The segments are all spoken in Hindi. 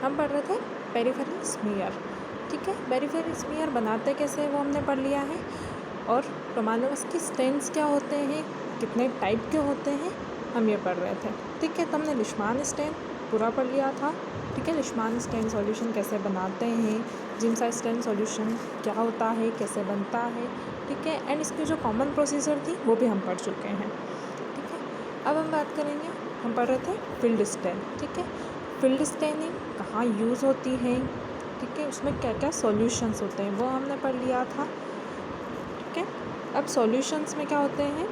हम पढ़ रहे थे पेरिफेरल स्मीयर। ठीक है, पेरिफेरल स्मीयर बनाते कैसे वो हमने पढ़ लिया है, और रोमानोवस की स्टेन्स क्या होते हैं, कितने टाइप के होते हैं, हम ये पढ़ रहे थे। ठीक है, तो हमने लिशमान स्टेन पूरा पढ़ लिया था। ठीक है, लिशमान स्टेन सॉल्यूशन कैसे बनाते हैं, जिमसा स्टेन सॉल्यूशन क्या होता है, कैसे बनता है। ठीक है, एंड इसकी जो कॉमन प्रोसीजर थी वो भी हम पढ़ चुके हैं। ठीक है, अब हम बात करेंगे, हम पढ़ रहे थे फील्ड स्टेन। ठीक है, फील्ड स्टेनिंग कहाँ यूज़ होती है, ठीक है, उसमें क्या क्या सॉल्यूशंस होते हैं वो हमने पढ़ लिया था। ठीक है, अब सॉल्यूशंस में क्या होते हैं,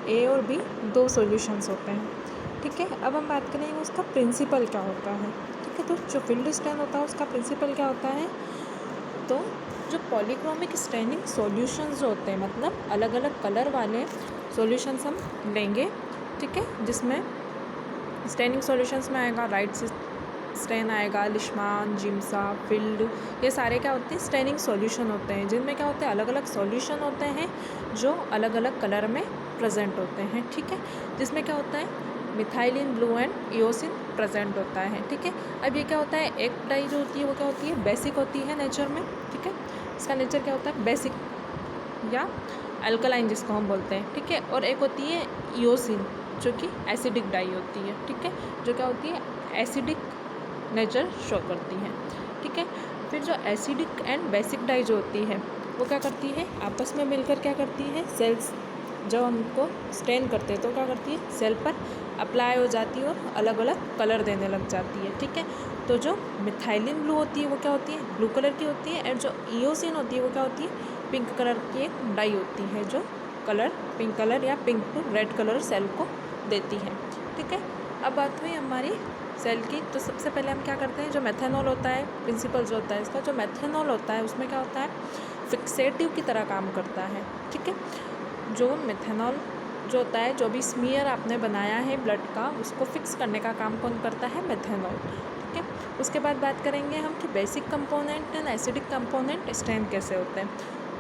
ए और बी दो सॉल्यूशंस होते हैं। ठीक है, अब हम बात करेंगे उसका प्रिंसिपल क्या होता है। ठीक है, तो जो फील्ड स्टेन होता है उसका प्रिंसिपल क्या होता है, तो जो पॉलीक्रोमिक स्टेनिंग सॉल्यूशंस जो होते हैं, मतलब अलग अलग कलर वाले सॉल्यूशंस हम लेंगे। ठीक है, जिसमें स्टेनिंग सॉल्यूशंस में आएगा राइट स्टेन आएगा, लिशमान, जिमसा, फील्ड, ये सारे क्या होते हैं, स्टेनिंग सॉल्यूशन होते हैं, जिनमें क्या होते हैं, अलग अलग सॉल्यूशन होते हैं जो अलग अलग कलर में प्रेजेंट होते हैं। ठीक है, जिसमें क्या होता है, methylene blue and eosin present होता है। ठीक है, अब ये क्या होता है, एक डाई जो होती है वो क्या होती है, बेसिक होती है नेचर में। ठीक है, इसका नेचर क्या होता है, बेसिक या अल्कलाइन जिसको हम बोलते हैं। ठीक है, और एक होती है इओसिन जो कि एसिडिक डाई होती है। ठीक है, जो क्या होती है, एसिडिक नेचर शो करती है। ठीक है, फिर जो एसिडिक एंड बेसिक डाई जो होती है वो क्या करती है, आपस में मिलकर क्या करती है, सेल्स जब हमको स्टेन करते हैं तो क्या करती है, सेल पर अप्लाई हो जाती है और अलग अलग कलर देने लग जाती है। ठीक है, तो जो मिथाइलिन ब्लू होती है वो क्या होती है, ब्लू कलर की होती है, और जो इओसिन होती है वो क्या होती है, पिंक कलर की एक डाई होती है जो कलर पिंक कलर या pink to red colour cell को देती है। ठीक है, अब बात हुई हमारी सेल की, तो सबसे पहले हम क्या करते हैं, जो मेथेनॉल होता है, प्रिंसिपल जो होता है इसका, जो मेथेनॉल होता है उसमें क्या होता है, फिक्सेटिव की तरह काम करता है। ठीक है, जो मेथेनॉल जो होता है, जो भी स्मीयर आपने बनाया है ब्लड का, उसको फिक्स करने का काम कौन करता है, मेथेनॉल। ठीक है, उसके बाद बात करेंगे हम कि basic component and acidic component stain कैसे होते हैं।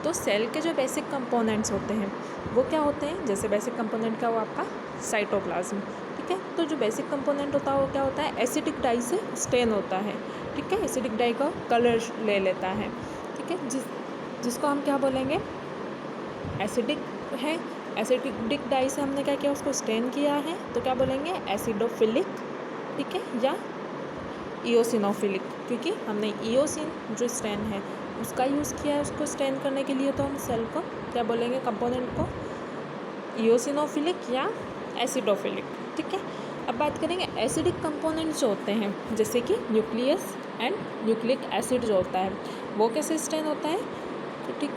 तो सेल के जो बेसिक कंपोनेंट्स होते हैं वो क्या होते हैं, जैसे बेसिक कंपोनेंट का वो आपका साइटोप्लाज्म। ठीक है, तो जो बेसिक कंपोनेंट होता है वो क्या होता है, एसिडिक डाई से स्टेन होता है। ठीक है, एसिडिक डाई का कलर ले लेता है। ठीक है, जिसको हम क्या बोलेंगे, एसिडिक है, एसिडिक डाई से हमने क्या किया, उसको स्टेन किया है, तो क्या बोलेंगे, एसिडोफिलिक। ठीक है, या इओसिनोफिलिक, क्योंकि हमने इओसिन जो स्टेन है उसका यूज़ किया है उसको स्टेन करने के लिए, तो हम सेल को क्या बोलेंगे, कंपोनेंट को इओसिनोफिलिक या एसिडोफिलिक। ठीक है, अब बात करेंगे एसिडिक कंपोनेंट जो होते हैं, जैसे कि न्यूक्लियस एंड न्यूक्लिक एसिड जो होता है वो कैसे स्टेन होता है। तो ठीक,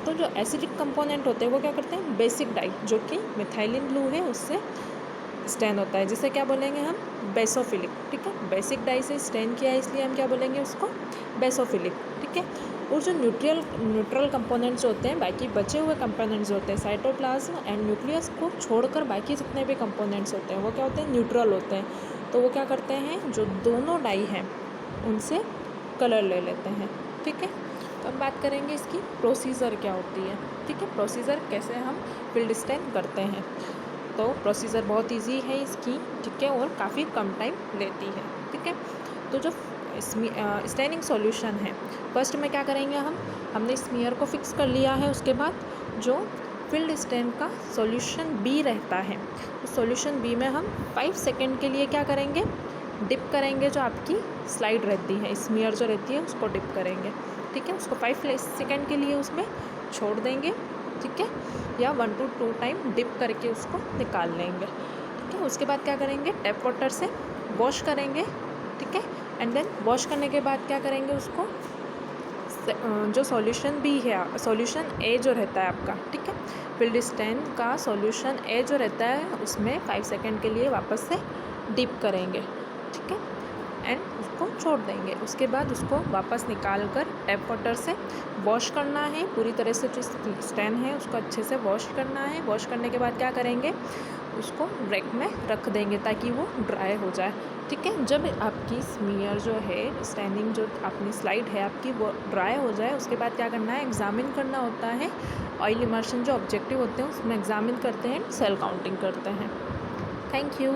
तो जो एसिडिक कंपोनेंट होते हैं वो क्या करते हैं, बेसिक डाई जो कि मिथाइलिन ब्लू है उससे स्टेन होता है, जिसे क्या बोलेंगे हम, बेसोफिलिक। ठीक है, बेसिक डाई से स्टेन किया है इसलिए हम क्या बोलेंगे उसको, बेसोफिलिक। ठीक है, और जो न्यूट्रल कंपोनेंट्स होते हैं, बाकी बचे हुए कंपोनेंट्स होते हैं, साइटोप्लाज्म एंड न्यूक्लियस को छोड़कर बाकी जितने भी कंपोनेंट्स होते हैं वो क्या होते हैं, न्यूट्रल होते हैं। तो वो क्या करते हैं, जो दोनों डाई हैं उनसे कलर ले लेते हैं। ठीक है, तो अब बात करेंगे इसकी प्रोसीजर क्या होती है। ठीक है, प्रोसीजर कैसे हम फील्ड स्टेन करते हैं, तो प्रोसीजर बहुत इजी है इसकी। ठीक है, और काफ़ी कम टाइम लेती है। ठीक है, तो जो स्टेनिंग सॉल्यूशन है, फर्स्ट में क्या करेंगे, हमने स्मीयर को फिक्स कर लिया है, उसके बाद जो फील्ड स्टेन का सॉल्यूशन बी रहता है उस सॉल्यूशन बी में हम 5 सेकेंड के लिए क्या करेंगे, डिप करेंगे, जो आपकी स्लाइड रहती है, स्मीयर जो रहती है उसको डिप करेंगे। ठीक है, उसको 5 सेकेंड के लिए उसमें छोड़ देंगे। ठीक है, या 1 to 2 टाइम डिप करके उसको निकाल लेंगे। ठीक है, उसके बाद क्या करेंगे, टैप वाटर से वॉश करेंगे। ठीक है, एंड देन वॉश करने के बाद क्या करेंगे, उसको जो सॉल्यूशन बी है, सॉल्यूशन ए जो रहता है आपका, ठीक है, फील्ड स्टेन का सॉल्यूशन ए जो रहता है उसमें 5 सेकेंड के लिए वापस से डिप करेंगे। ठीक है, एंड उसको छोड़ देंगे। उसके बाद उसको वापस निकाल कर टैप वाटर से वॉश करना है पूरी तरह से, जो स्टेन है उसको अच्छे से वॉश करना है। वॉश करने के बाद क्या करेंगे, उसको रैक में रख देंगे ताकि वो ड्राई हो जाए। ठीक है, जब आपकी स्मीयर जो है, स्टेनिंग जो अपनी स्लाइड है आपकी, वो ड्राई हो जाए, उसके बाद क्या करना है, एग्जामिन करना होता है। ऑयल इमर्शन जो ऑब्जेक्टिव होते हैं उसमें एग्जामिन करते हैं, सेल काउंटिंग करते हैं। Thank you.